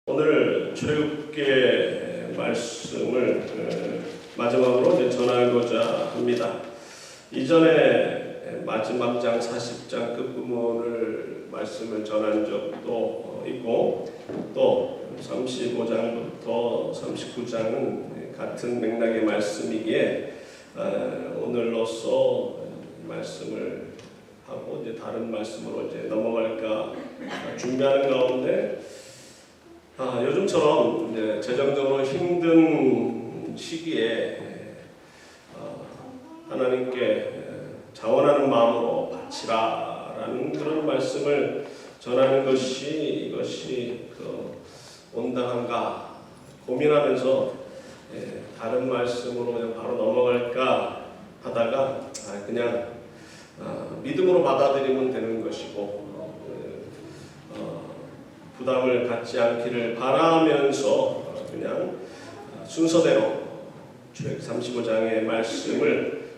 오늘 출애굽기의 말씀을 마지막으로 이제 전하고자 합니다. 이전에 마지막 장 40장 끝부분을 말씀을 전한 적도 있고 또 35장부터 39장은 같은 맥락의 말씀이기에 오늘로써 말씀을 하고 이제 다른 말씀으로 이제 넘어갈까 준비하는 가운데 요즘처럼 이제 재정적으로 힘든 시기에 하나님께 자원하는 마음으로 바치라라는 그런 말씀을 전하는 것이 이것이 온당한가 고민하면서 다른 말씀으로 그냥 바로 넘어갈까 하다가 그냥 믿음으로 받아들이면 되는 것이고 부담을 갖지 않기를 바라면서 그냥 순서대로 출애굽기 35장의 말씀을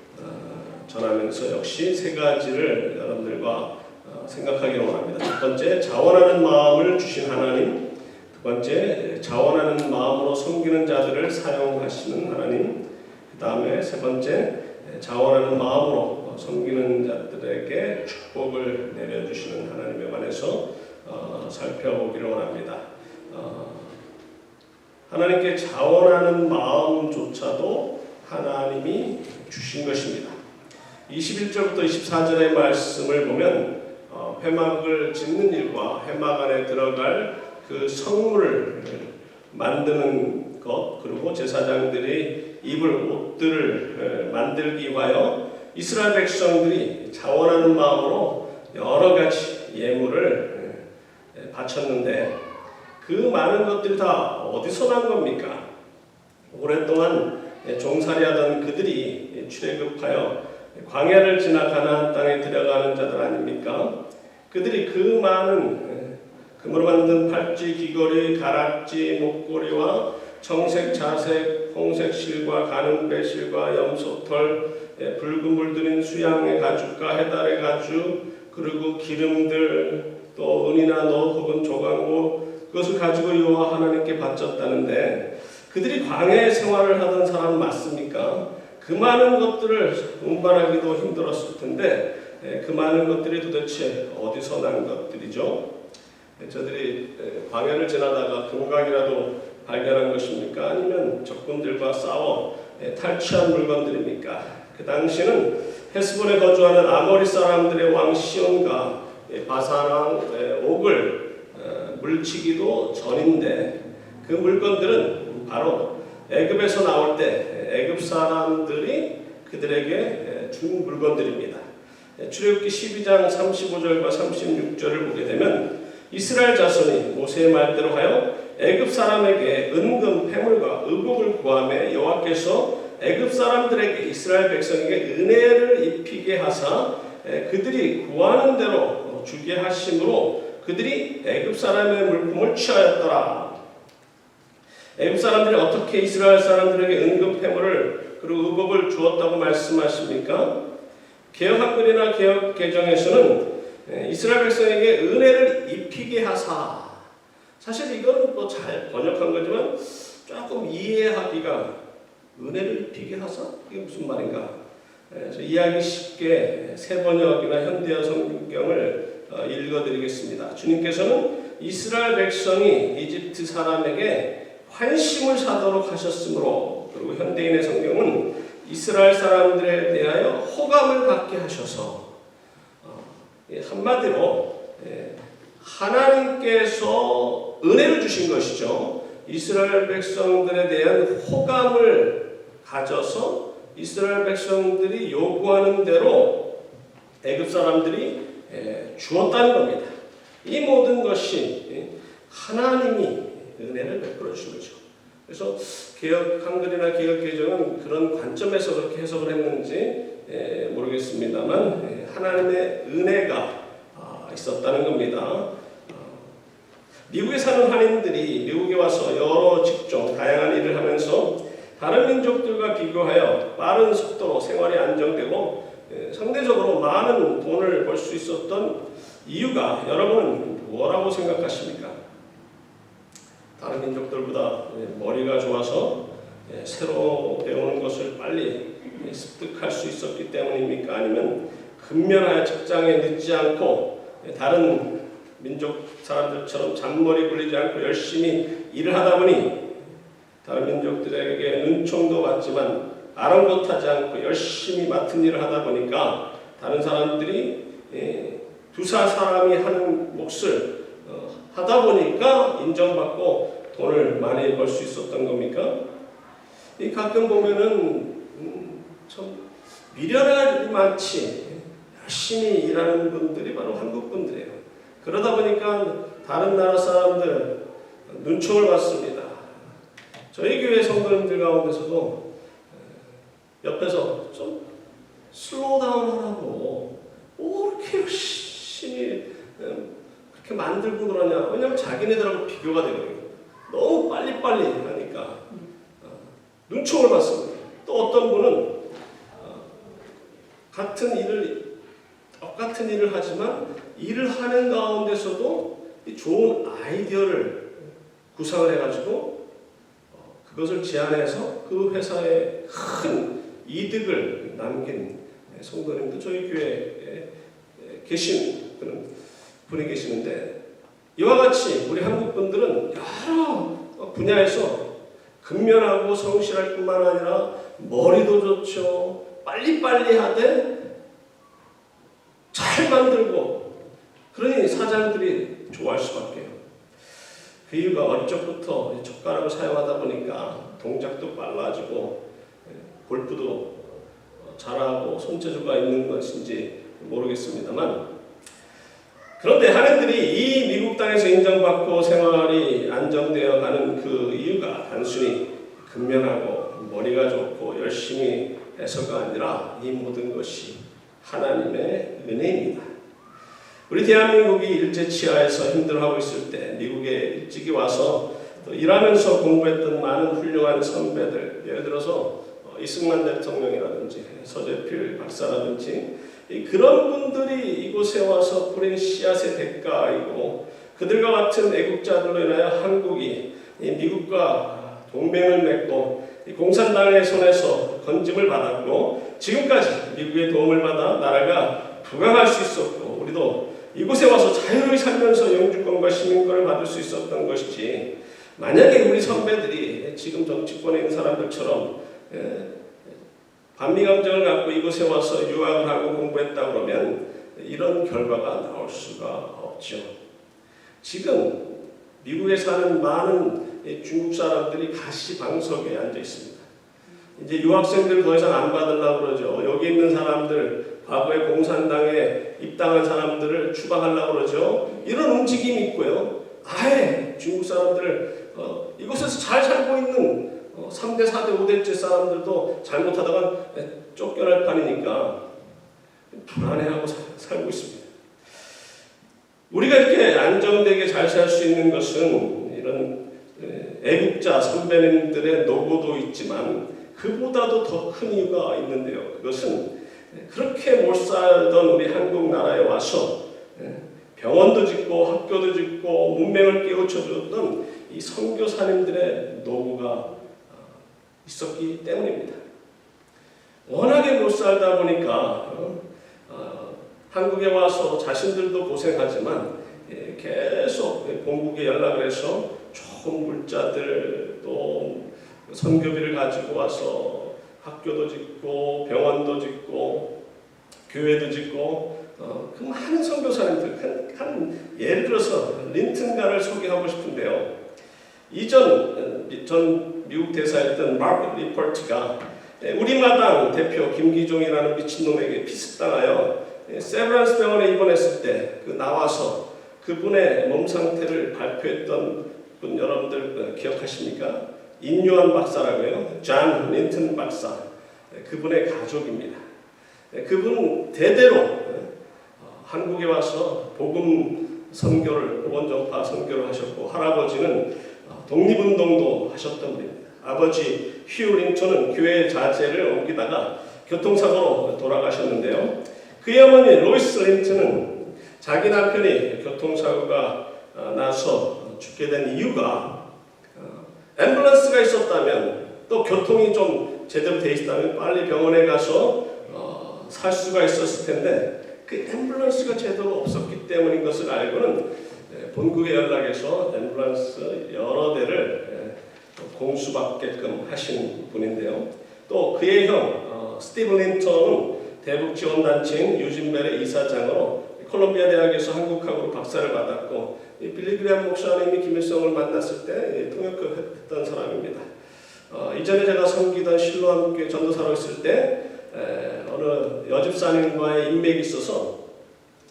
전하면서 역시 세 가지를 여러분들과 생각하기를 원합니다. 첫 번째, 자원하는 마음을 주신 하나님. 두 번째, 자원하는 마음으로 섬기는 자들을 사용하시는 하나님. 그 다음에 세 번째, 자원하는 마음으로 섬기는 자들에게 축복을 내려주시는 하나님에 관해서 살펴보기를 원합니다. 하나님께 자원하는 마음조차도 하나님이 주신 것입니다. 21절부터 24절의 말씀을 보면 회막을 짓는 일과 회막 안에 들어갈 그 성물을 만드는 것, 그리고 제사장들이 입을 옷들을 만들기 위하여 이스라엘 백성들이 자원하는 마음으로 여러 가지 예물을 바쳤는데 그 많은 것들이 다 어디서 난 겁니까? 오랫동안 종살이하던 그들이 출애굽하여 광야를 지나 가나안 땅에 들어가는 자들 아닙니까? 그들이 그 많은 금으로 만든 팔찌, 귀걸이, 가락지, 목걸이와 청색, 자색, 홍색 실과 가는배 실과 염소털, 붉은 물들인 수양의 가죽과 해달의 가죽, 그리고 기름들, 또 은이나 너 혹은 조각모, 그것을 가지고 여호와 하나님께 바쳤다는데 그들이 광야의 생활을 하던 사람 맞습니까? 그 많은 것들을 운반하기도 힘들었을 텐데 그 많은 것들이 도대체 어디서 난 것들이죠? 저들이 광야를 지나다가 금강이라도 발견한 것입니까? 아니면 적군들과 싸워 탈취한 물건들입니까? 그 당시는 헤스본에 거주하는 아모리 사람들의 왕 시온과 바사랑 옥을 물치기도 전인데 그 물건들은 바로 애굽에서 나올 때 애굽 사람들이 그들에게 준 물건들입니다. 출애굽기 12장 35절과 36절을 보게 되면 이스라엘 자손이 모세의 말대로 하여 애굽 사람에게 은금, 패물과 의복을 구하매 여호와께서 애굽 사람들에게 이스라엘 백성에게 은혜를 입히게 하사 그들이 구하는 대로 주게 하심으로 그들이 애굽 사람의 물품을 취하였더라. 애굽 사람들이 어떻게 이스라엘 사람들에게 은금, 패물을 그리고 의복을 주었다고 말씀하십니까? 개역 한글이나 개역 개정에서는 이스라엘 백성에게 은혜를 입히게 하사. 사실 이거는 또 잘 번역한 거지만 조금 이해하기가 은혜를 입히게 하사? 이게 무슨 말인가? 이해하기 쉽게 새 번역이나 현대어 성경을 읽어드리겠습니다. 주님께서는 이스라엘 백성이 이집트 사람에게 환심을 사도록 하셨으므로, 그리고 현대인의 성경은 이스라엘 사람들에 대하여 호감을 갖게 하셔서 한마디로 하나님께서 은혜를 주신 것이죠. 이스라엘 백성들에 대한 호감을 가져서 이스라엘 백성들이 요구하는 대로 애굽 사람들이 주었다는 겁니다. 이 모든 것이 하나님이 은혜를 베풀어 주신 거죠. 그래서 개역 한글이나 개역 개정은 그런 관점에서 그렇게 해석을 했는지 모르겠습니다만 하나님의 은혜가 있었다는 겁니다. 미국에 사는 한인들이 미국에 와서 여러 직종, 다양한 일을 하면서 다른 민족들과 비교하여 빠른 속도로 생활이 안정되고 상대적으로 많은 돈을 벌 수 있었던 이유가 여러분은 뭐라고 생각하십니까? 다른 민족들보다 머리가 좋아서 새로 배우는 것을 빨리 습득할 수 있었기 때문입니까? 아니면 근면하여 직장에 늦지 않고 다른 민족 사람들처럼 잔머리 굴리지 않고 열심히 일을 하다 보니 다른 민족들에게 은총도 받지만 아랑곳하지 않고 열심히 맡은 일을 하다 보니까 다른 사람들이 두사 사람이 하는 몫을 하다 보니까 인정받고 돈을 많이 벌 수 있었던 겁니까? 가끔 보면은 참 미련한 많지 열심히 일하는 분들이 바로 한국 분들이에요. 그러다 보니까 다른 나라 사람들 눈총을 받습니다. 저희 교회 성도님들 가운데서도 옆에서 좀 슬로우 다운 하라고 이렇게 열심히 그렇게 만들고 그러냐. 왜냐하면 자기네들하고 비교가 되거든요. 너무 빨리빨리 하니까 눈총을 받습니다. 또 어떤 분은 똑같은 일을 하지만 일을 하는 가운데서도 좋은 아이디어를 구상을 해가지고 그것을 제안해서 그 회사에 큰 이득을 남긴 성도님도 저희 교회에 계신 그런 분이 계시는데, 이와 같이 우리 한국 분들은 여러 분야에서 근면하고 성실할 뿐만 아니라 머리도 좋죠. 빨리빨리 하되 잘 만들고, 그러니 사장들이 좋아할 수밖에요. 그 이유가 어릴 적부터 젓가락을 사용하다 보니까 동작도 빨라지고 골프도 잘하고 손재주가 있는 것인지 모르겠습니다만, 그런데 하느님들이 이 미국 땅에서 인정받고 생활이 안정되어 가는 그 이유가 단순히 근면하고 머리가 좋고 열심히 해서가 아니라 이 모든 것이 하나님의 은혜입니다. 우리 대한민국이 일제치하에서 힘들어하고 있을 때 미국에 일찍이 와서 또 일하면서 공부했던 많은 훌륭한 선배들, 예를 들어서 이승만 대통령이라든지 서재필 박사라든지 그런 분들이 이곳에 와서 뿌린 씨앗의 대가이고, 그들과 같은 애국자들로 인하여 한국이 미국과 동맹을 맺고 공산당의 손에서 건짐을 받았고, 지금까지 미국의 도움을 받아 나라가 부강할 수 있었고, 우리도 이곳에 와서 자유로이 살면서 영주권과 시민권을 받을 수 있었던 것이지, 만약에 우리 선배들이 지금 정치권에 있는 사람들처럼 반미감정을 갖고 이곳에 와서 유학을 하고 공부했다 그러면 이런 결과가 나올 수가 없죠. 지금 미국에 사는 많은 중국 사람들이 가시방석에 앉아 있습니다. 이제 유학생들 더 이상 안 받으려고 그러죠. 여기 있는 사람들, 과거에 공산당에 입당한 사람들을 추방하려고 그러죠. 이런 움직임이 있고요. 아예 중국 사람들을 이곳에서 잘 살고 있는 3대, 4대, 5대째 사람들도 잘못하다가 쫓겨날 판이니까 불안해하고 살고 있습니다. 우리가 이렇게 안정되게 잘 살 수 있는 것은 이런 애국자 선배님들의 노고도 있지만 그보다도 더 큰 이유가 있는데요. 그것은 그렇게 못 살던 우리 한국 나라에 와서 병원도 짓고 학교도 짓고 문맹을 깨우쳐줬던 이 선교사님들의 노고가 있었기 때문입니다. 워낙에 못 살다 보니까 한국에 와서 자신들도 고생하지만 계속 본국에 연락을 해서 좋은 물자들 또 선교비를 가지고 와서 학교도 짓고 병원도 짓고 교회도 짓고 그 많은 선교사님들, 한 예를 들어서 린튼가를 소개하고 싶은데요. 전 미국 대사였던 마크 리퍼트가 우리 마당 대표 김기종이라는 미친놈에게 피습당하여 세브란스 병원에 입원했을 때 그 나와서 그분의 몸 상태를 발표했던 분 여러분들 기억하십니까? 인요한 박사라고요. 존 린튼 박사. 그분의 가족입니다. 그분은 대대로 한국에 와서 복음 선교를, 복음 전파 선교를 하셨고, 할아버지는 독립운동도 하셨던 분입니다. 아버지 휴 린턴은 교회 자재를 옮기다가 교통사고로 돌아가셨는데요. 그의 어머니 로이스 린턴은 자기 남편이 교통사고가 나서 죽게 된 이유가 앰뷸런스가 있었다면, 또 교통이 좀 제대로 돼 있었다면 빨리 병원에 가서 살 수가 있었을 텐데, 그 앰뷸런스가 제대로 없었기 때문인 것을 알고는 본국에 연락해서 앰뷸런스 여러 대를 공수받게끔 하신 분인데요. 또 그의 형 스티븐 린턴은 대북지원단체인 유진벨의 이사장으로 콜롬비아 대학에서 한국학으로 박사를 받았고, 빌리 그레엄 목사님이 김일성을 만났을 때 통역했던 사람입니다. 이전에 제가 섬기던 실로암 교회 전도사로 있을 때 어느 여집사님과의 인맥이 있어서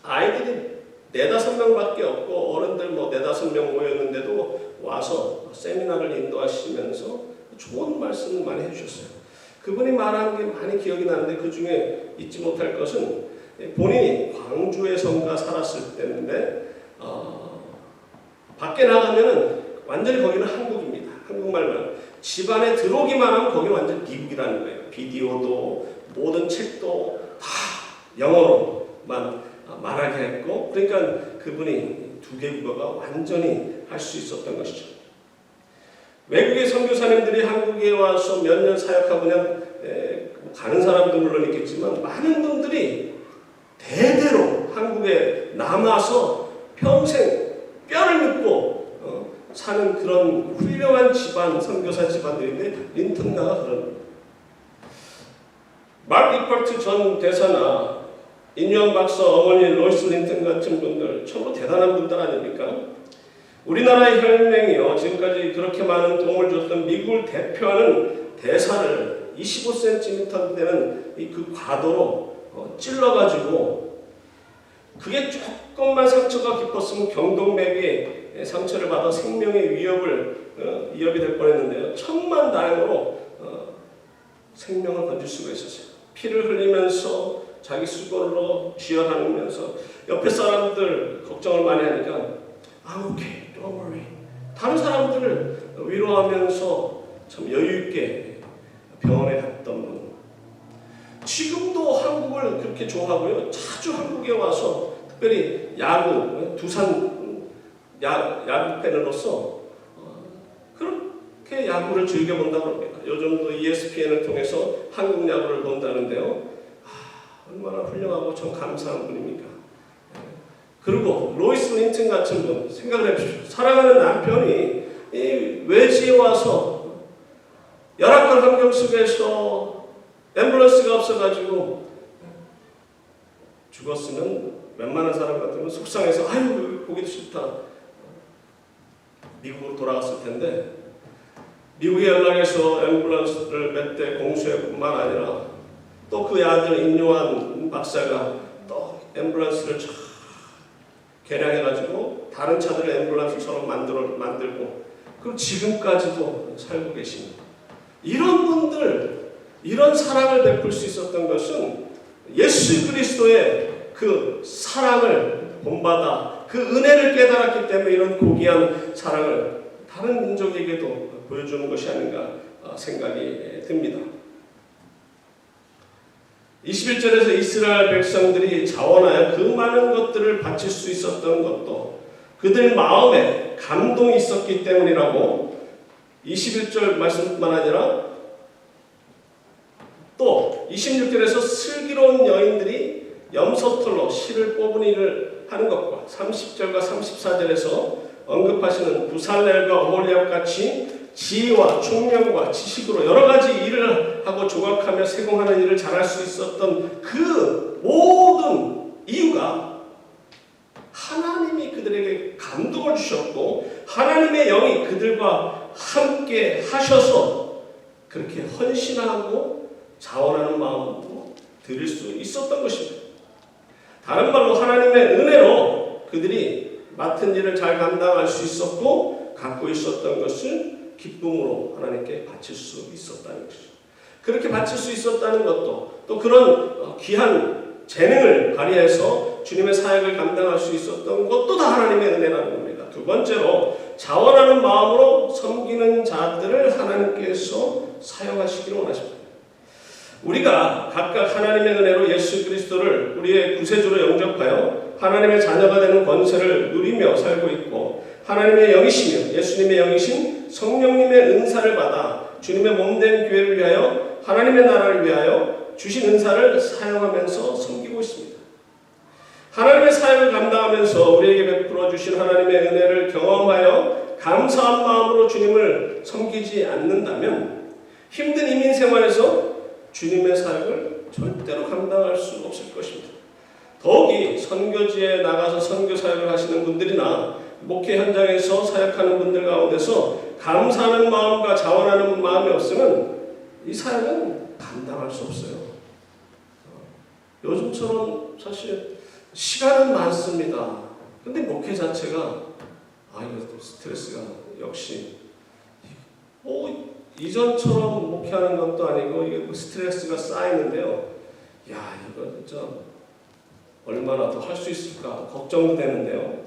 아이들이 4-5명밖에 없고 어른들 4-5명 모였는데도 와서 세미나를 인도하시면서 좋은 말씀을 많이 해주셨어요. 그분이 말한 게 많이 기억이 나는데 그 중에 잊지 못할 것은 본인이 광주에선가 살았을 때인데 밖에 나가면은 완전히 거기는 한국입니다. 한국말만. 집안에 들어오기만 하면 거기는 완전 미국이라는 거예요. 비디오도 모든 책도 다 영어로만 말하게 했고, 그러니까 그분이 2개 국어가 완전히 할 수 있었던 것이죠. 외국의 선교사님들이 한국에 와서 몇 년 사역하고 그냥 가는 사람도 물론 있겠지만 많은 분들이 대대로 한국에 남아서 평생 뼈를 묻고 사는 그런 훌륭한 집안, 선교사 집안들인데 린턴가가 그런 마크 리퍼트 전 대사나 인유한 박사 어머니 로이스 린턴 같은 분들 참으로 대단한 분들 아닙니까? 우리나라의 혈맹이요, 지금까지 그렇게 많은 도움을 줬던 미국을 대표하는 대사를 25cm 되는 그 과도로 찔러가지고, 그게 조금만 상처가 깊었으면 경동맥에 상처를 받아 생명의 위협이 될 뻔했는데요. 천만다행으로 생명을 건질 수가 있었어요. 피를 흘리면서 자기 수고로 쥐어다니면서 옆에 사람들 걱정을 많이 하니까 오케이, don't worry. 다른 사람들을 위로하면서 참 여유있게 병원에 갔던 분. 지금도 한국을 그렇게 좋아하고요. 자주 한국에 와서 특별히 야구, 두산 야구 팬으로서 그렇게 야구를 즐겨본다고 합니다. 요즘도 ESPN을 통해서 한국 야구를 본다는데요. 얼마나 훌륭하고 참 감사한 분입니까? 그리고 로이스 린턴 같은 분 생각을 해보십시오. 사랑하는 남편이 이 외지에 와서 열악한 환경 속에서 앰뷸런스가 없어가지고 죽었으면 웬만한 사람 같으면 속상해서 아유 보기도 싫다 미국으로 돌아갔을 텐데, 미국에 연락해서 앰뷸런스를 몇 대 공수할 뿐만 아니라 또 그 아들 인요한 박사가 또 앰뷸런스를 개량해가지고 다른 차들을 앰뷸런스처럼 만들고, 그럼 지금까지도 살고 계십니다. 이런 분들, 이런 사랑을 베풀 수 있었던 것은 예수 그리스도의 그 사랑을 본받아 그 은혜를 깨달았기 때문에 이런 고귀한 사랑을 다른 민족에게도 보여주는 것이 아닌가 생각이 듭니다. 21절에서 이스라엘 백성들이 자원하여 그 많은 것들을 바칠 수 있었던 것도 그들 마음에 감동이 있었기 때문이라고 21절 말씀뿐만 아니라 또 26절에서 슬기로운 여인들이 염소털로 실을 뽑은 일을 하는 것과 30절과 34절에서 언급하시는 부살렐과 오홀리압 같이 지혜와 총명과 지식으로 여러 가지 일을 하고 조각하며 세공하는 일을 잘할 수 있었던 그 모든 이유가 하나님이 그들에게 감동을 주셨고 하나님의 영이 그들과 함께 하셔서 그렇게 헌신하고 자원하는 마음으로 드릴 수 있었던 것입니다. 다른 말로 하나님의 은혜로 그들이 맡은 일을 잘 감당할 수 있었고 갖고 있었던 것을 기쁨으로 하나님께 바칠 수 있었다는 것이죠. 그렇게 바칠 수 있었다는 것도 또 그런 귀한 재능을 발휘해서 주님의 사역을 감당할 수 있었던 것도 다 하나님의 은혜라는 겁니다. 두 번째로 자원하는 마음으로 섬기는 자들을 하나님께서 사용하시기를 원하십니다. 우리가 각각 하나님의 은혜로 예수 그리스도를 우리의 구세주로 영접하여 하나님의 자녀가 되는 권세를 누리며 살고 있고 하나님의 영이시며 예수님의 영이신 성령님의 은사를 받아 주님의 몸된 교회를 위하여 하나님의 나라를 위하여 주신 은사를 사용하면서 섬기고 있습니다. 하나님의 사역을 감당하면서 우리에게 베풀어 주신 하나님의 은혜를 경험하여 감사한 마음으로 주님을 섬기지 않는다면 힘든 이민 생활에서 주님의 사역을 절대로 감당할 수 없을 것입니다. 더욱이 선교지에 나가서 선교 사역을 하시는 분들이나 목회 현장에서 사역하는 분들 가운데서 감사하는 마음과 자원하는 마음이 없으면 이 사역은 감당할 수 없어요. 요즘처럼 사실 시간은 많습니다. 근데 목회 자체가 이거 스트레스가 역시 이전처럼 목회하는 것도 아니고 이게 스트레스가 쌓이는데요. 야, 이거 진짜 얼마나 더 할 수 있을까 걱정도 되는데요.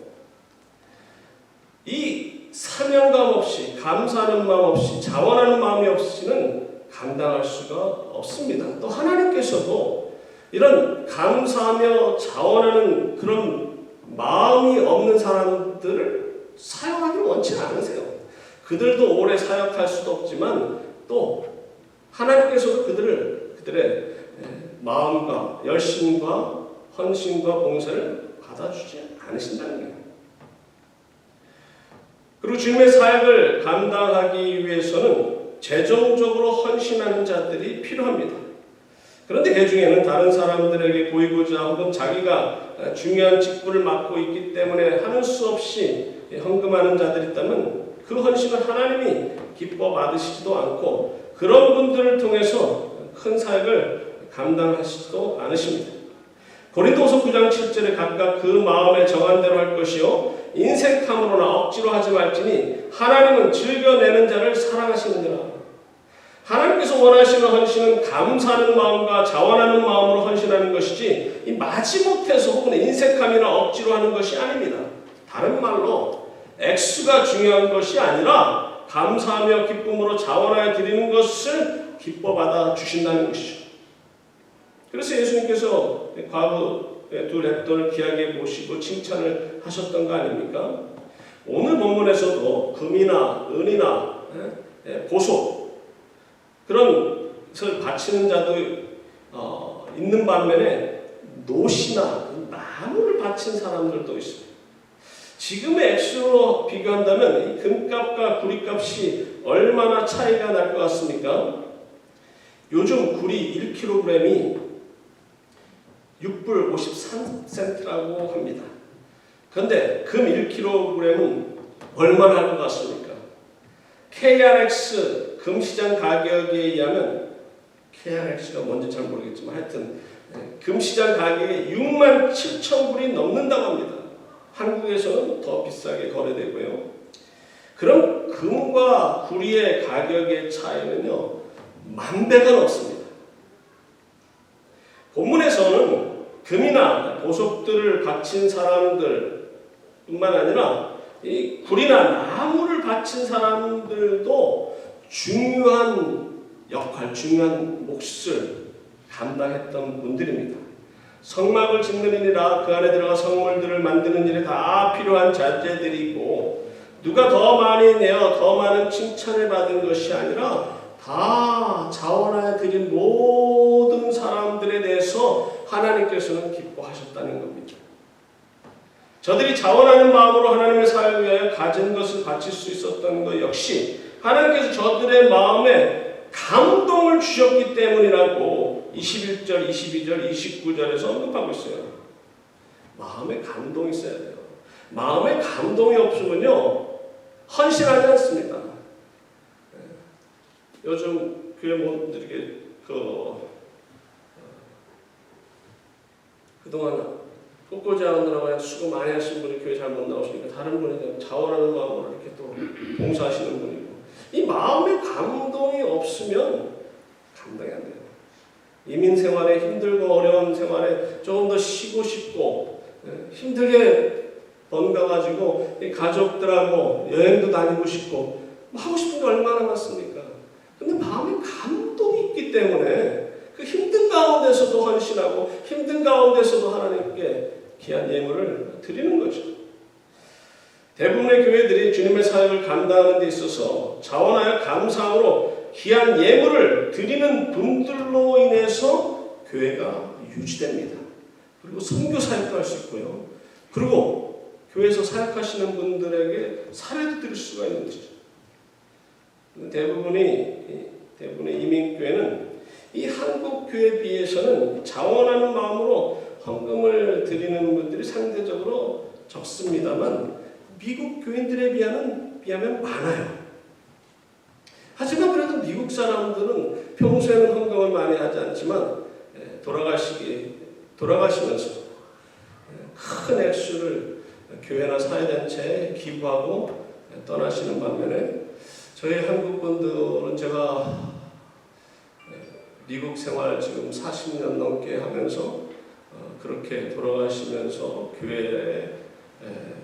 이 사명감 없이, 감사하는 마음 없이, 자원하는 마음이 없이는 감당할 수가 없습니다. 또 하나님께서도 이런 감사하며 자원하는 그런 마음이 없는 사람들을 사용하기 원치 않으세요. 그들도 오래 사역할 수도 없지만 또 하나님께서도 그들의 마음과 열심과 헌신과 봉사를 받아주지 않으신다는 거예요. 그리고 주님의 사역을 감당하기 위해서는 재정적으로 헌신하는 자들이 필요합니다. 그런데 그 중에는 다른 사람들에게 보이고자 혹은 자기가 중요한 직분을 맡고 있기 때문에 하는 수 없이 헌금하는 자들이 있다면 그 헌신은 하나님이 기뻐 받으시지도 않고 그런 분들을 통해서 큰 사역을 감당하시지도 않으십니다. 고린도후서 9장 7절에 각각 그 마음에 정한 대로 할 것이요 인색함으로나 억지로 하지 말지니 하나님은 즐겨내는 자를 사랑하시느니라. 하나님께서 원하시는 헌신은 감사하는 마음과 자원하는 마음으로 헌신하는 것이지 이 마지못해서 혹은 인색함이나 억지로 하는 것이 아닙니다. 다른 말로 액수가 중요한 것이 아니라 감사하며 기쁨으로 자원하여 드리는 것을 기뻐받아 주신다는 것이죠. 그래서 예수님께서 과거의 두 랩들을 귀하게 모시고 칭찬을 하셨던 거 아닙니까? 오늘 본문에서도 금이나 은이나 보석 그런 것을 바치는 자도 있는 반면에 노시나 나무를 바친 사람들도 있습니다. 지금의 액수로 비교한다면 이 금값과 구리값이 얼마나 차이가 날 것 같습니까? 요즘 구리 1kg이 6불 53센트라고 합니다. 그런데 금 1kg은 얼마나 할 것 같습니까? KRX 금시장 가격에 의하면 KRX가 뭔지 잘 모르겠지만 하여튼 금시장 가격이 67,000불이 넘는다고 합니다. 한국에서는 더 비싸게 거래되고요. 그럼 금과 구리의 가격의 차이는요 10,000배가 넘습니다. 본문에서는 금이나 보석들을 바친 사람들 뿐만 아니라 이 구리나 나무를 바친 사람들도 중요한 역할, 중요한 몫을 감당했던 분들입니다. 성막을 짓는 일이라 그 안에 들어가 성물들을 만드는 일에 다 필요한 자재들이고 누가 더 많이 내어 더 많은 칭찬을 받은 것이 아니라 다 자원하여 드린 모든 사람들에 대해서 하나님께서는 기뻐하셨다는 겁니다. 저들이 자원하는 마음으로 하나님의 사역을 위하여 가진 것을 바칠 수 있었던 것 역시 하나님께서 저들의 마음에 감동을 주셨기 때문이라고 21절, 22절, 29절에서 언급하고 있어요. 마음에 감동이 있어야 돼요. 마음에 감동이 없으면요 헌신하지 않습니다. 요즘 교회 모임들에게 그동안 꽃꽂이 하느라고 수고 많이 하신 분이 교회 잘 못 나오시니까 다른 분이 자원하는 마음으로 이렇게 또 봉사하시는 분이고 이 마음에 감동이 없으면 감당이 안 돼요. 이민 생활에 힘들고 어려운 생활에 조금 더 쉬고 싶고 힘들게 번가가지고 가족들하고 여행도 다니고 싶고 하고 싶은 게 얼마나 많습니까? 근데 마음에 감동이 있기 때문에 그 힘든 가운데서도 헌신하고 힘든 가운데서도 하나님께 귀한 예물을 드리는 거죠. 대부분의 교회들이 주님의 사역을 감당하는 데 있어서 자원하여 감사함으로 귀한 예물을 드리는 분들로 인해서 교회가 유지됩니다. 그리고 선교 사역도 할 수 있고요. 그리고 교회에서 사역하시는 분들에게 사례도 드릴 수가 있는 것이죠. 대부분의 이민교회는 이 한국 교회에 비해서는 자원하는 마음으로 헌금을 드리는 분들이 상대적으로 적습니다만 미국 교인들에 비하면 많아요. 하지만 그래도 미국 사람들은 평소에는 헌금을 많이 하지 않지만 돌아가시면서 큰 액수를 교회나 사회단체에 기부하고 떠나시는 반면에 저희 한국 분들은 제가 미국 생활 지금 40년 넘게 하면서 그렇게 돌아가시면서 교회에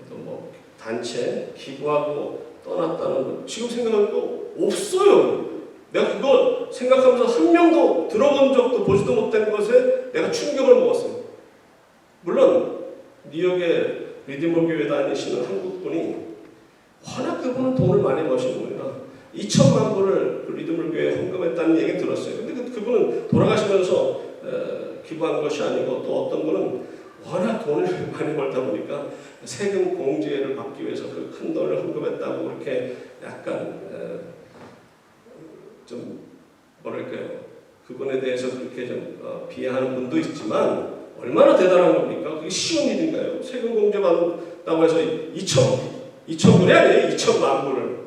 또 뭐 단체 기부하고 떠났다는 거 지금 생각하면 없어요. 내가 그거 생각하면서 한 명도 들어본 적도 보지도 못한 것에 내가 충격을 먹었어요. 물론 뉴욕에 리디머 교회 다니시는 한국 분이 워낙 그분은 돈을 많이 버시는 거예요. 2천만 불을 그 리디머 교회에 헌금했다는 얘기 들었어요. 근데 그분은 돌아가시면서 기부한 것이 아니고 또 어떤 분은 워낙 돈을 많이 벌다 보니까 세금 공제를 받기 위해서 그 큰 돈을 헌금했다고 그렇게 약간 좀 뭐랄까요, 그분에 대해서 그렇게 좀 비하하는 분도 있지만 얼마나 대단한 겁니까? 그게 쉬운 일인가요? 세금 공제 받는다고 해서 2,000불이 아니에요. 2천만 불을.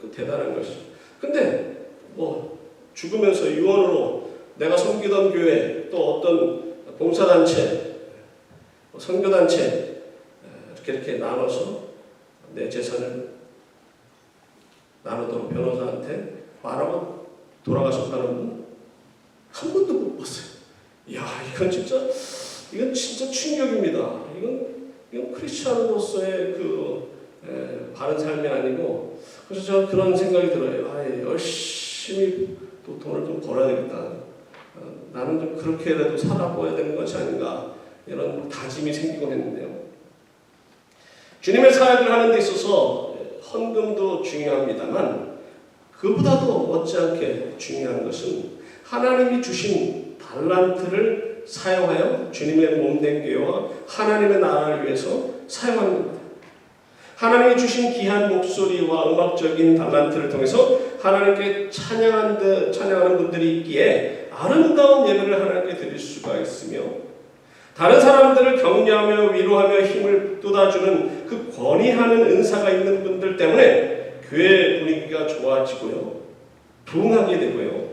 그 대단한 것이죠. 근데 뭐 죽으면서 유언으로 내가 섬기던 교회 또 어떤 봉사단체 선교단체 이렇게 나눠서 내 재산을 나누도록 변호사한테 말하고 돌아가셨다는 분 한 번도 못 봤어요. 이야, 이건 진짜 충격입니다. 이건 크리스찬으로서의 바른 삶이 아니고, 그래서 저는 그런 생각이 들어요. 열심히 또 돈을 좀 벌어야 되겠다. 나는 좀 그렇게라도 살아보아야 되는 것이 아닌가, 이런 다짐이 생기곤 했는데요. 주님의 사역을 하는 데 있어서 헌금도 중요합니다만 그보다도 못지않게 중요한 것은 하나님이 주신 달란트를 사용하여 주님의 몸된 교회와 하나님의 나라를 위해서 사용하는 겁니다. 하나님이 주신 귀한 목소리와 음악적인 달란트를 통해서 하나님께 찬양하는 분들이 있기에 아름다운 예배를 하나님께 드릴 수가 있으며, 다른 사람들을 격려하며 위로하며 힘을 쏟아주는 그 권위하는 은사가 있는 분들 때문에 교회 분위기가 좋아지고요, 부흥하게 되고요,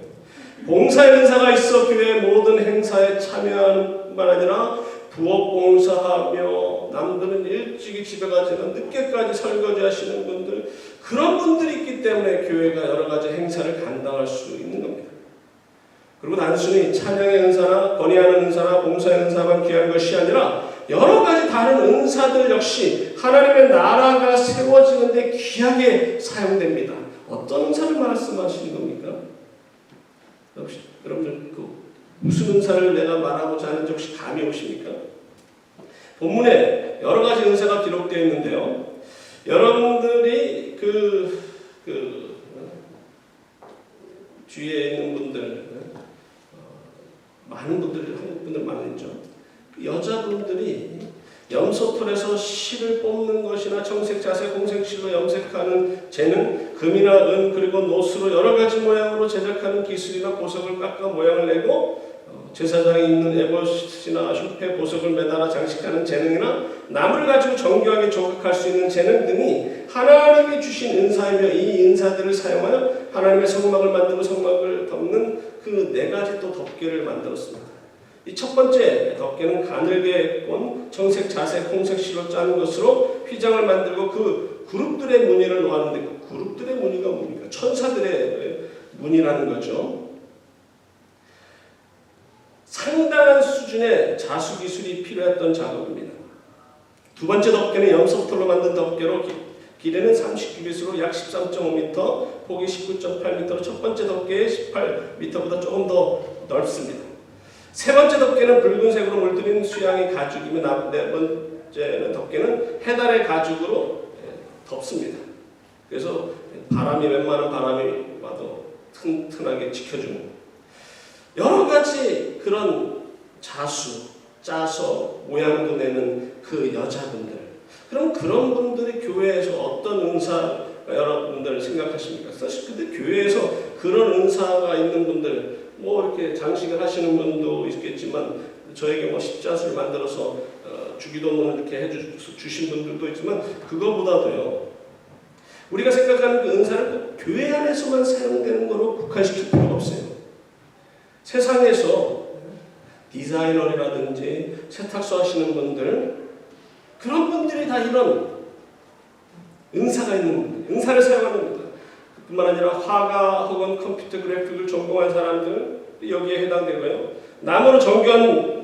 봉사의 은사가 있어 교회의 모든 행사에 참여하는 뿐만 아니라 부엌 봉사하며 남들은 일찍이 집에 가지만 늦게까지 설거지 하시는 분들, 그런 분들이 있기 때문에 교회가 여러 가지 행사를 감당할 수 있는 겁니다. 그리고 단순히 찬양의 은사나 권위하는 은사나 봉사의 은사만 귀한 것이 아니라 여러 가지 다른 은사들 역시 하나님의 나라가 세워지는 데 귀하게 사용됩니다. 어떤 은사를 말씀하시는 겁니까? 여러분들 무슨 은사를 내가 말하고자 하는지 혹시 감이 오십니까? 본문에 여러 가지 은사가 기록되어 있는데요. 여러분들이 주위에 있는 분들, 많은 분들이, 한국 분들 많죠. 여자분들이 염소털에서 실을 뽑는 것이나 청색, 자색, 홍색실로 염색하는 재능, 금이나 은 그리고 노스로 여러 가지 모양으로 제작하는 기술이나 보석을 깎아 모양을 내고 제사장이 입는 에봇이나 흉패 보석을 매달아 장식하는 재능이나 나무를 가지고 정교하게 조각할 수 있는 재능 등이 하나님이 주신 은사이며, 이 은사들을 사용하여 하나님의 성막을 만들고 성막을 덮는 그 네 가지 또 덮개를 만들었습니다. 이 첫 번째 덮개는 가늘게 꼰 청색, 자색, 홍색 실로 짜는 것으로 휘장을 만들고 그 그룹들의 무늬를 놓았는데, 그 그룹들의 무늬가 뭡니까? 천사들의 무늬라는 거죠. 상당한 수준의 자수기술이 필요했던 작업입니다. 두 번째 덮개는 염소털로 만든 덮개로 길이는 30규빗으로 약 13.5m, 폭이 19.8m로 첫 번째 덮개의 18m보다 조금 더 넓습니다. 세 번째 덮개는 붉은색으로 물들인 수양의 가죽이며 네 번째는 덮개는 해달의 가죽으로 덥습니다. 그래서 웬만한 바람이 와도 튼튼하게 지켜주는 여러 가지 그런 짜서 모양도 내는 그 여자분들. 그럼 그런 분들이 교회에서 어떤 은사 여러분들 생각하십니까? 사실 근데 교회에서 그런 은사가 있는 분들 이렇게 장식을 하시는 분도 있겠지만 저에게 십자수를 만들어서 주기도문을 이렇게 주신 분들도 있지만 그거보다도요. 우리가 생각하는 그 은사를 꼭 교회 안에서만 사용되는 거로 국한시킬 필요가 없어요. 세상에서 디자이너라든지 세탁소 하시는 분들 그런 분들이 다 이런 은사가 있는 분들, 은사를 사용하는 분들 뿐만 아니라 화가 혹은 컴퓨터 그래픽을 전공한 사람들 여기에 해당되고요. 나무로 정교한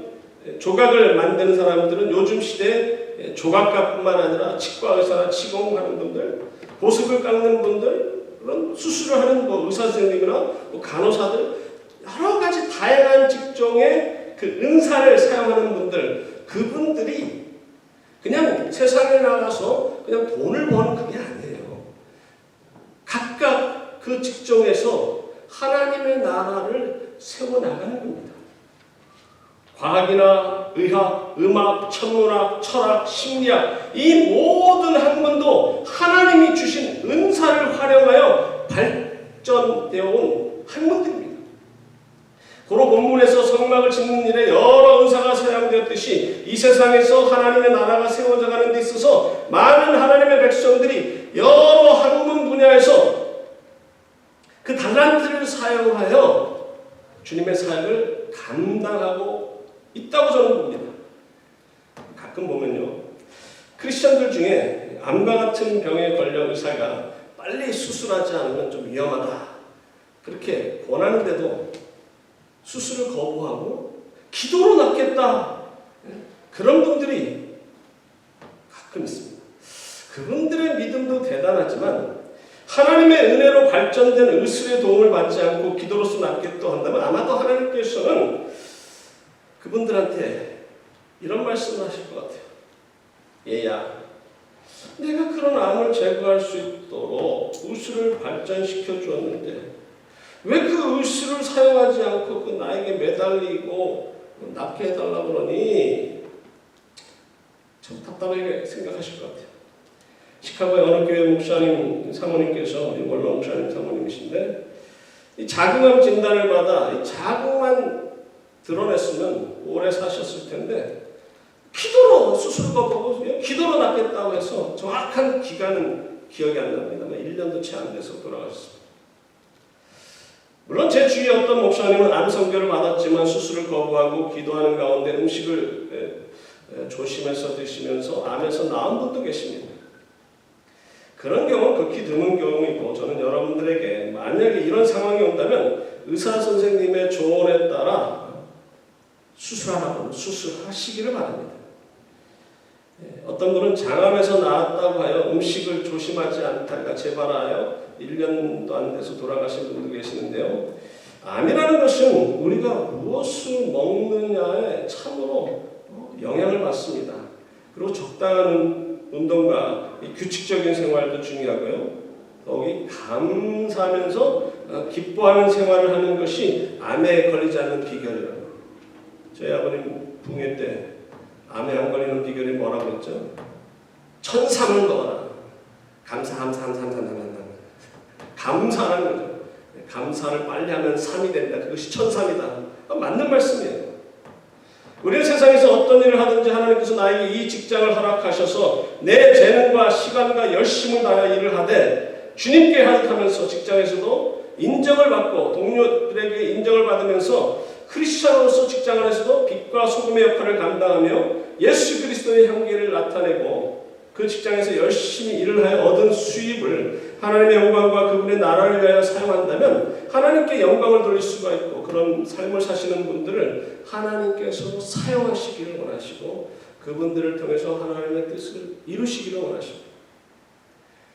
조각을 만드는 사람들은 요즘 시대에 조각가뿐만 아니라 치과 의사나 치공하는 분들, 보습을 깎는 분들, 그런 수술을 하는 의사 선생님이나 간호사들 여러 가지 다양한 직종의 그 은사를 사용하는 분들, 그분들이 그냥 세상에 나가서 그냥 돈을 버는 그게 아니에요. 각각 그 직종에서 하나님의 나라를 세워나가는 겁니다. 과학이나 의학, 음악, 천문학, 철학, 심리학 이 모든 학문도 하나님이 주신 은사를 활용하여 발전되어 온 학문들입니다. 고로 본문에서 성막을 짓는 일에 여러 은사가 사용되었듯이 이 세상에서 하나님의 나라가 세워져 가는 데 있어서 많은 하나님의 백성들이 여러 학문 분야에서 그 달란트를 사용하여 주님의 사역을 감당하고 있다고 저는 봅니다. 가끔 보면요, 크리스천들 중에 암과 같은 병에 걸려 의사가 빨리 수술하지 않으면 좀 위험하다 그렇게 권하는데도 수술을 거부하고 기도로 낫겠다 그런 분들이 가끔 있습니다. 그분들의 믿음도 대단하지만 하나님의 은혜로 발전된 의술의 도움을 받지 않고 기도로서 낫겠다 한다면 아마도 하나님께서는 그분들한테 이런 말씀을 하실 것 같아요. 얘야, 내가 그런 암을 제거할 수 있도록 의술을 발전시켜 주었는데 왜 그 의술을 사용하지 않고 그 나에게 매달리고 낫게 해달라고 그러니? 참 답답하게 생각하실 것 같아요. 시카고의 어느 교회 목사님 사모님께서 원로 목사님 사모님이신데 이 자궁암 진단을 받아 이 자궁만 드러냈으면 오래 사셨을 텐데 기도로 수술 거부하고 기도로 낫겠다고 해서 정확한 기간은 기억이 안 납니다만 1년도 채 안 돼서 돌아가셨습니다. 물론 제 주위에 어떤 목사님은 암 선교를 받았지만 수술을 거부하고 기도하는 가운데 음식을 조심해서 드시면서 암에서 나은 분도 계십니다. 그런 경우는 극히 드문 경우이고 저는 여러분들에게 만약에 이런 상황이 온다면 의사 선생님의 조언에 따라 수술하라고 수술하시기를 바랍니다. 어떤 분은 장암에서 나았다고 하여 음식을 조심하지 않다가 재발하여 1년도 안 돼서 돌아가신 분도 계시는데요. 암이라는 것은 우리가 무엇을 먹느냐에 참으로 영향을 받습니다. 그리고 적당한 운동과 규칙적인 생활도 중요하고요. 더욱이 감사하면서 기뻐하는 생활을 하는 것이 암에 걸리지 않는 비결이라고. 저희 아버님 붕괴 때 암에 안 걸리는 비결이 뭐라고 했죠? 천삼을 먹어라. 감사하는 거죠. 감사를 빨리 하면 3이 된다. 그것이 천삼이다. 맞는 말씀이에요. 우리는 세상에서 어떤 일을 하든지 하나님께서 나에게 이 직장을 허락하셔서 내 재능과 시간과 열심을 다하여 일을 하되 주님께 하듯하면서 직장에서도 인정을 받고 동료들에게 인정을 받으면서 크리스천으로서 직장 안에서도 빛과 소금의 역할을 감당하며 예수 그리스도의 향기를 나타내고 그 직장에서 열심히 일을 하여 얻은 수입을 하나님의 영광과 그분의 나라를 위하여 사용한다면 하나님께 영광을 돌릴 수가 있고 그런 삶을 사시는 분들을 하나님께서 사용하시기를 원하시고 그분들을 통해서 하나님의 뜻을 이루시기를 원하십니다.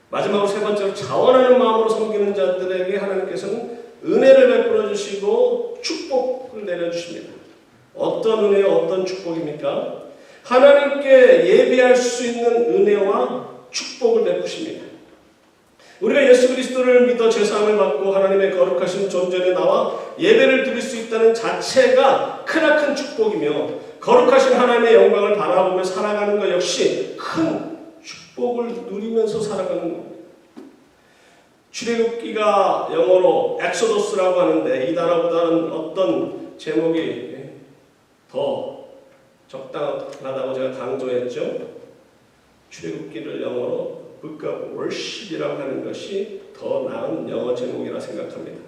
마지막으로 세 번째로 자원하는 마음으로 섬기는 자들에게 하나님께서는 은혜를 베풀어 주시고 축복을 내려주십니다. 어떤 은혜와 어떤 축복입니까? 하나님께 예배할 수 있는 은혜와 축복을 베푸십니다. 우리가 예수 그리스도를 믿어 제사함을 받고 하나님의 거룩하신 존전에 나와 예배를 드릴 수 있다는 자체가 크나큰 축복이며, 거룩하신 하나님의 영광을 바라보며 살아가는 것 역시 큰 축복을 누리면서 살아가는 겁니다. 출애굽기가 영어로 엑소더스라고 하는데, 이 단어보다는 어떤 제목이 더 적당하다고 제가 강조했죠. 출애굽기를 영어로 Book of Worship이라고 하는 것이 더 나은 영어 제목이라 생각합니다.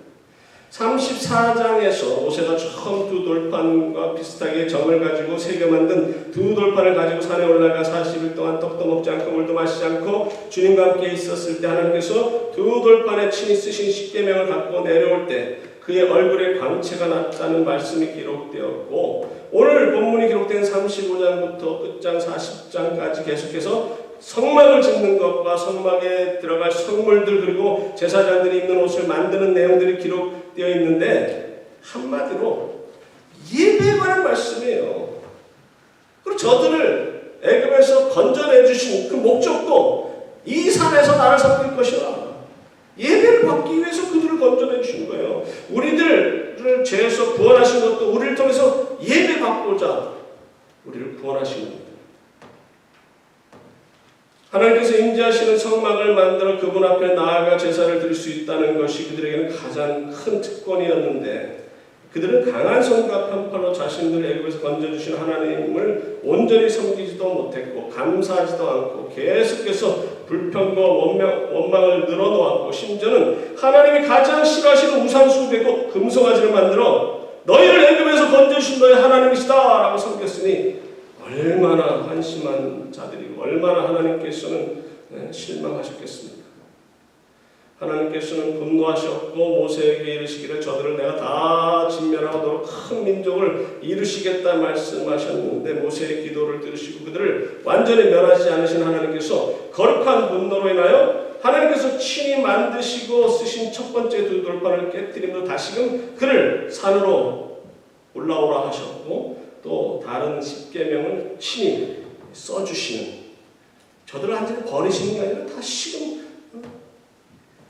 34장에서 모세가 처음 두 돌판과 비슷하게 점을 가지고 새겨 만든 두 돌판을 가지고 산에 올라가 40일 동안 떡도 먹지 않고 물도 마시지 않고 주님과 함께 있었을 때, 하나님께서 두 돌판에 친히 쓰신 십계명을 갖고 내려올 때 그의 얼굴에 광채가 났다는 말씀이 기록되었고, 오늘 본문이 기록된 35장부터 끝장 40장까지 계속해서 성막을 짓는 것과 성막에 들어갈 성물들, 그리고 제사장들이 입는 옷을 만드는 내용들이 기록되어 있는데, 한마디로 예배에 관한 말씀이에요. 그리고 저들을 애굽에서 건져내 주신 그 목적도 이 산에서 나를 섬길 것이라, 예배를 받기 위해서 그들을 건져내 주신 거예요. 우리들을 죄에서 구원하신 것도 우리를 통해서 예배 받고자 우리를 구원하신 겁니다. 하나님께서 임재하시는 성막을 만들어 그분 앞에 나아가 제사를 드릴 수 있다는 것이 그들에게는 가장 큰 특권이었는데, 그들은 강한 손과 편팔로 자신들 애굽에서 건져주신 하나님을 온전히 섬기지도 못했고 감사하지도 않고 계속해서 불평과 원망을 늘어놓았고, 심지어는 하나님이 가장 싫어하시는 우상숭배 곧 금송아지를 만들어 너희를 애굽에서 건져주신 너희 하나님이시다 라고 섬겼으니, 얼마나 한심한 자들이고 얼마나 하나님께서는 실망하셨겠습니까? 하나님께서는 분노하셨고 모세에게 이르시기를 저들을 내가 다 진멸하도록 큰 민족을 이루시겠다 말씀하셨는데, 모세의 기도를 들으시고 그들을 완전히 멸하지 않으신 하나님께서 거룩한 분노로 인하여 하나님께서 친히 만드시고 쓰신 첫 번째 두 돌판을 깨뜨리며 다시금 그를 산으로 올라오라 하셨고, 또 다른 십계명을 친히 써주시는, 저들을 완전히 버리시는 게 아니라 다시금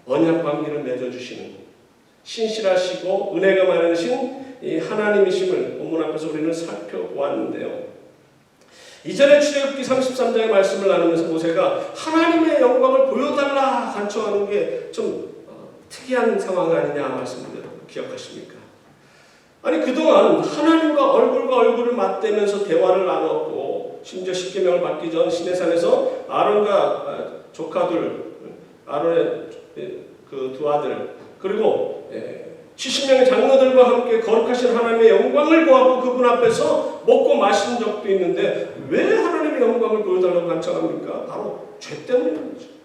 언약 관계를 맺어주시는 신실하시고 은혜가 많으신 이 하나님이심을 본문 앞에서 우리는 살펴보았는데요. 이전에 출애굽기 33장의 말씀을 나누면서 모세가 하나님의 영광을 보여달라 간청하는 게 좀 특이한 상황 아니냐 말씀드렸던 거 기억하십니까? 아니, 그동안 하나님과 얼굴과 얼굴을 맞대면서 대화를 나눴고, 심지어 십계명을 받기 전 시내산에서 아론과 조카들, 아론의 그 두 아들, 그리고 70명의 장로들과 함께 거룩하신 하나님의 영광을 보았고 그분 앞에서 먹고 마신 적도 있는데, 왜 하나님의 영광을 보여달라고 간청합니까? 바로 죄 때문인 거죠.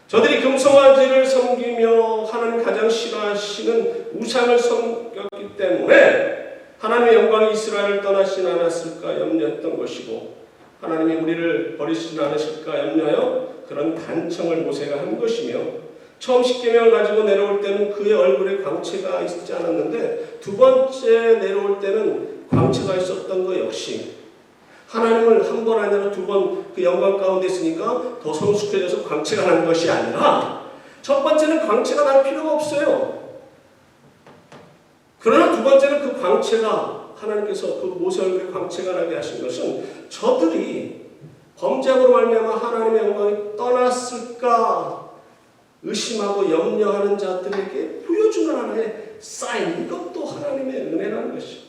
저들이 금송아지를 섬기며 하나님 가장 싫어하시는 우상을 섬겼기 때문에 하나님의 영광이 이스라엘을 떠나시지 않았을까 염려했던 것이고, 하나님이 우리를 버리시지 않으실까 염려하여 그런 간청을 모세가 한 것이며, 처음 십계명을 가지고 내려올 때는 그의 얼굴에 광채가 있지 않았는데 두 번째 내려올 때는 광채가 있었던 것 역시 하나님을 한 번 아니라 두 번 그 영광 가운데 있으니까 더 성숙해져서 광채가 난 것이 아니라, 첫 번째는 광채가 날 필요가 없어요. 그러나 두 번째는 그 광채가, 하나님께서 그 모세 얼굴에 광채가 나게 하신 것은 저들이 범죄함으로 말미암아 하나님의 영광이 떠났을까 의심하고 염려하는 자들에게 보여주는 하나의 사인, 이것도 하나님의 은혜라는 것이죠.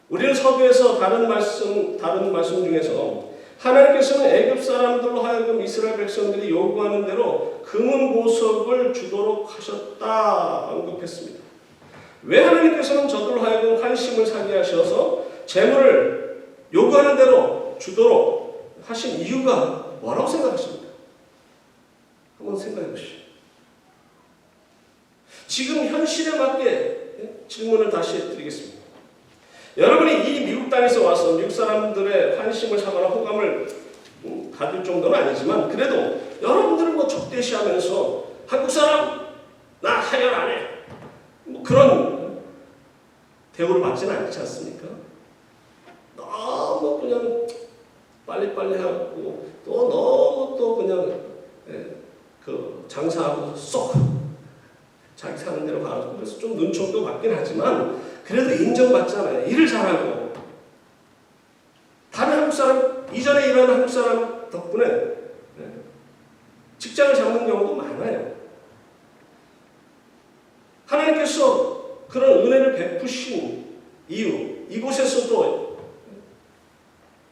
우리는 서두에서 다른 말씀 중에서 하나님께서는 애굽 사람들로 하여금 이스라엘 백성들이 요구하는 대로 금은 보석을 주도록 하셨다 언급했습니다. 왜 하나님께서는 저들로 하여금 환심을 사게 하셔서 재물을 요구하는 대로 주도록 하신 이유가 뭐라고 생각하십니까? 한번 생각해 보시죠. 지금 현실에 맞게 질문을 다시 드리겠습니다. 여러분이 이 미국 땅에서 와서 미국 사람들의 환심을 사거나 호감을 가질 정도는 아니지만, 그래도 여러분들은 뭐 적대시하면서 한국 사람 나 하열 안 해, 뭐 그런 대우를 받지는 않지 않습니까? 너무 그냥 빨리빨리 하고 또 너무 또 그냥 그 장사하고 쏙 자기 사는 대로 가고 그래서 좀 눈총도 받긴 하지만 그래도 인정받잖아요. 일을 잘하고 다른 한국 사람 이전에 일하는 한국 사람 덕분에 직장을 잡는 경우도 많아요. 하나님께서 그런 은혜를 베푸신 이유, 이곳에서도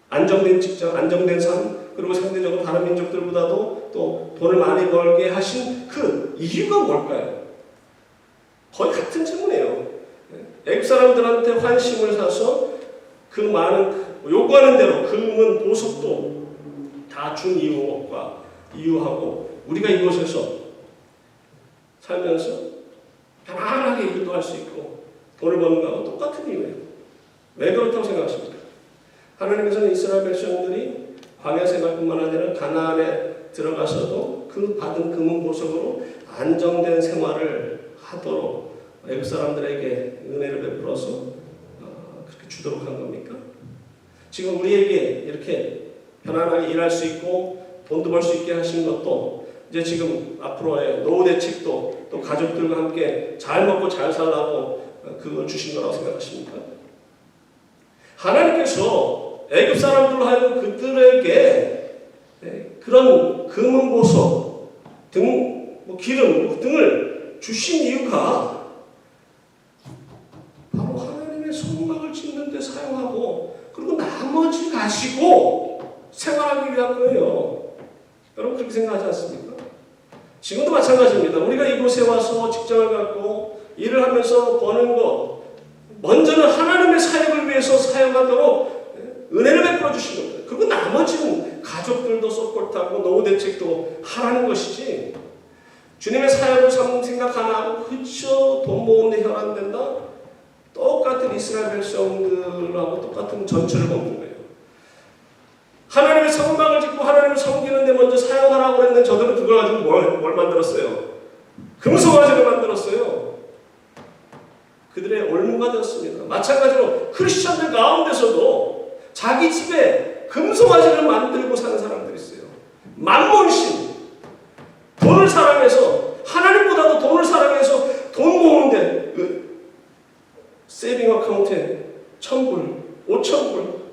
안정된 직장, 안정된 삶, 그리고 상대적으로 다른 민족들보다도 또 돈을 많이 벌게 하신 그 이유가 뭘까요? 거의 같은 질문이에요. 애국 사람들한테 환심을 사서 그 많은 요구하는 대로 금은 보석도 다 준 이유하고 우리가 이곳에서 살면서 편안하게 일도 할 수 있고 돈을 버는 거하고 똑같은 이유예요. 왜 그렇다고 생각하십니까? 하나님께서는 이스라엘 백성들이 광야 생활뿐만 아니라 가나안에 들어가서도 그 받은 금은 보석으로 안정된 생활을 하도록 애국 사람들에게 은혜를 베풀어서 그렇게 주도록 한 겁니까? 지금 우리에게 이렇게 편안하게 일할 수 있고 돈도 벌 수 있게 하신 것도 이제 지금 앞으로의 노후 대책도 또 가족들과 함께 잘 먹고 잘 살라고 그걸 주신 거라고 생각하십니까? 하나님께서 애굽 사람들로 하여금 그들에게 그런 금은 보석 등 기름 등을 주신 이유가 바로 하나님의 성막을 짓는 데 사용하고 그리고 나머지 가지고 생활하기 위한 거예요. 여러분 그렇게 생각하지 않습니까? 지금도 마찬가지입니다. 우리가 이곳에 와서 직장을 갖고 일을 하면서 버는 것 먼저는 하나님의 사역을 위해서 사용하도록 은혜를 베풀어 주신 겁니다. 그리고 나머지는 가족들도 서포트하고 노후 대책도 하라는 것이지 주님의 사역을 생각하나 하고 그저 돈 모으는 데 혈안된다? 똑같은 이스라엘 백성들하고 똑같은 전철을 걷는 거예요. 하나님의 성막을 짓고 하나님을 섬기는데 먼저 사용하라고 그랬는데 저들은 그걸 가지고 뭘 만들었어요? 금송아지를 만들었어요. 그들의 올무가 되었습니다. 마찬가지로 크리스천들 가운데서도 자기 집에 금송아지를 만들고 사는 사람들이 있어요. 만몬신, 돈을 사랑해서 하나님보다도 돈을 사랑해서 돈 모으는데 세이빙 어카운트에 1,000불, 5,000불,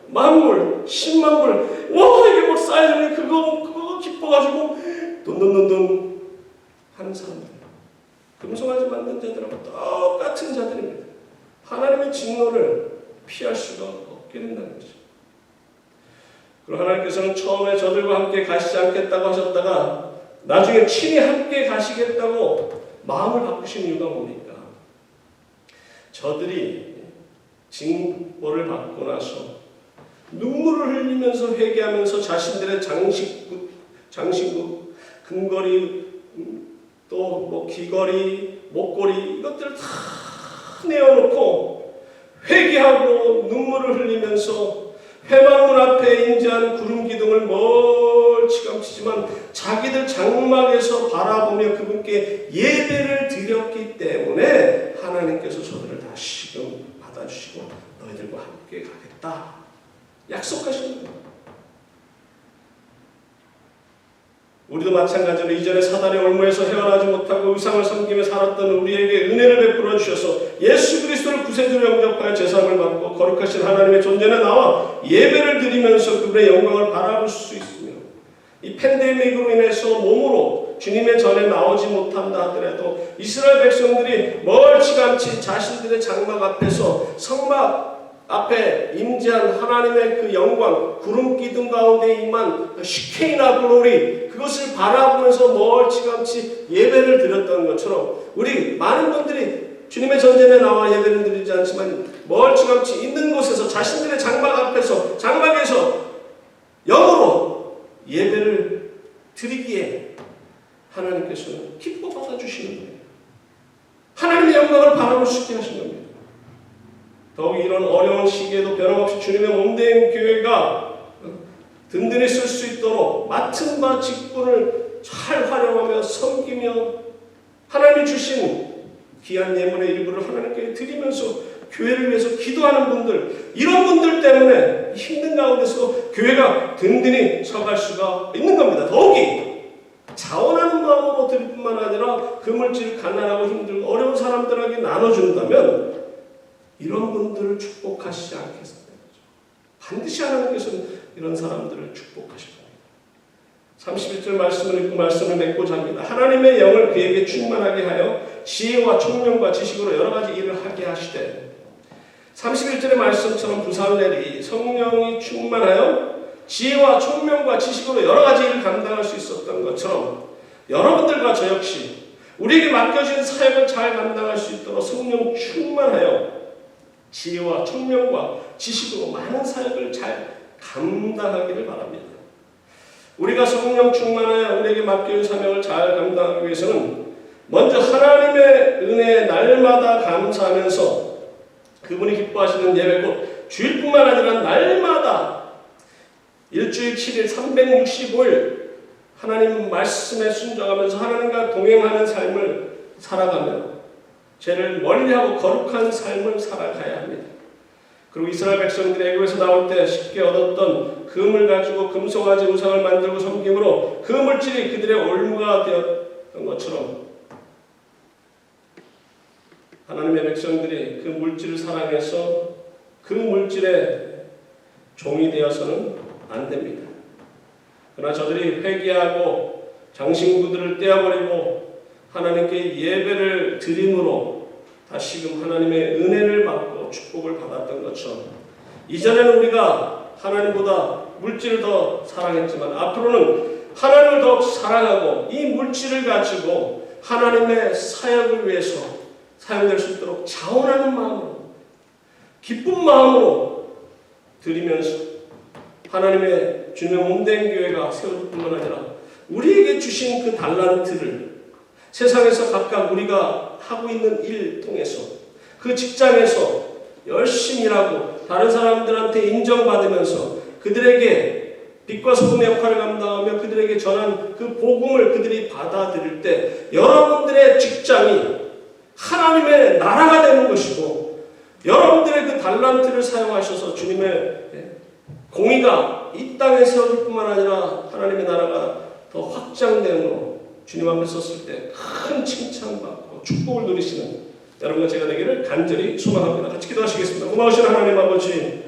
10,000불, 100,000불 와 이게 막 쌓여지니 그거 기뻐가지고 돈돈돈돈 하는 사람들 금송아지 만든 자들하고 똑같은 자들입니다. 하나님의 진노를 피할 수가 없게 된다는 거죠. 그리고 하나님께서는 처음에 저들과 함께 가시지 않겠다고 하셨다가 나중에 친히 함께 가시겠다고 마음을 바꾸신 이유가 뭡니까? 저들이 징벌을 받고 나서 눈물을 흘리면서 회개하면서 자신들의 장신구, 금거리, 또 귀걸이, 목걸이 이것들을 다 내어놓고 회개하고 눈물을 흘리면서 회막문 앞에 인자한 구름 기둥을 멀찌감치지만 자기들 장막에서 바라보며 그분께 예배를 드렸기 때문에 하나님께서 저들을 다시금 받아주시고 너희들과 함께 가겠다 약속하신 거예요. 우리도 마찬가지로 이전에 사단의 올무에서 헤어나지 못하고 의상을 섬기며 살았던 우리에게 은혜를 베풀어 주셔서 예수 그리스도를 구세주로 영접하여 제사함을 받고 거룩하신 하나님의 존전에 나와 예배를 드리면서 그분의 영광을 바라볼 수 있으며 이 팬데믹으로 인해서 몸으로 주님의 전에 나오지 못한다 하더라도 이스라엘 백성들이 멀찌감치 자신들의 장막 앞에서 성막 앞에 임재한 하나님의 그 영광, 구름 기둥 가운데 임한 시케이나 글로리 그것을 바라보면서 멀찌감치 예배를 드렸던 것처럼 우리 많은 분들이 주님의 전전에 나와 예배를 드리지 않지만 멀찌감치 있는 곳에서 자신들의 장막 앞에서 장막에서 영으로 예배를 드리기에 하나님께서는 기뻐 받아주시는 거예요. 하나님의 영광을 바라볼 수 있게 하신 겁니다. 더욱 이런 어려운 시기에도 변함없이 주님의 몸된 교회가 든든히 쓸 수 있도록 맡은 바 직분을 잘 활용하며 섬기며 하나님이 주신 귀한 예물의 일부를 하나님께 드리면서 교회를 위해서 기도하는 분들, 이런 분들 때문에 힘든 가운데서 교회가 든든히 서갈 수가 있는 겁니다. 더욱이 자원하는 마음으로 드릴 뿐만 아니라 그 물질을 가난하고 힘들고 어려운 사람들에게 나눠준다면 이런 분들을 축복하시지 않겠습니까? 반드시 하나님께서는 이런 사람들을 축복하실 겁니다. 31절 말씀을 읽고 말씀을 맺고자 합니다. 하나님의 영을 그에게 충만하게 하여 지혜와 총명과 지식으로 여러 가지 일을 하게 하시되, 31절의 말씀처럼 부살렐이 성령이 충만하여 지혜와 총명과 지식으로 여러 가지 일을 감당할 수 있었던 것처럼 여러분들과 저 역시 우리에게 맡겨진 사역을 잘 감당할 수 있도록 성령 충만하여 지혜와 총명과 지식으로 많은 사역을 잘 감당하기를 바랍니다. 우리가 성령 충만하여 우리에게 맡겨진 사명을 잘 감당하기 위해서는 먼저 하나님의 은혜에 날마다 감사하면서 그분이 기뻐하시는 예배 곧 주일뿐만 아니라 날마다 일주일 7일 365일 하나님 말씀에 순종하면서 하나님과 동행하는 삶을 살아가며 죄를 멀리하고 거룩한 삶을 살아가야 합니다. 그리고 이스라엘 백성들이 애굽에서 나올 때 쉽게 얻었던 금을 가지고 금송아지 우상을 만들고 섬김으로 그 물질이 그들의 올무가 되었던 것처럼 하나님의 백성들이 그 물질을 사랑해서 그 물질의 종이 되어서는 안 됩니다. 그러나 저들이 회개하고 장신구들을 떼어버리고 하나님께 예배를 드림으로 다시금 하나님의 은혜를 받고 축복을 받았던 것처럼 이전에는 우리가 하나님보다 물질을 더 사랑했지만 앞으로는 하나님을 더욱 사랑하고 이 물질을 가지고 하나님의 사역을 위해서 사용될 수 있도록 자원하는 마음으로 기쁜 마음으로 드리면서 하나님의 주님의 몸된 교회가 세워질 뿐만 아니라 우리에게 주신 그 달란트를 세상에서 각각 우리가 하고 있는 일 통해서 그 직장에서 열심히 일하고 다른 사람들한테 인정받으면서 그들에게 빛과 소금의 역할을 감당하며 그들에게 전한 그 복음을 그들이 받아들일 때 여러분들의 직장이 하나님의 나라가 되는 것이고 여러분들의 그 달란트를 사용하셔서 주님의 공의가 이 땅에 세워질 뿐만 아니라 하나님의 나라가 더 확장됨으로 주님 앞에 섰을 때 큰 칭찬받고 축복을 누리시는 여러분과 제가 되기를 간절히 소망합니다. 같이 기도하시겠습니다. 고마우신 하나님 아버지,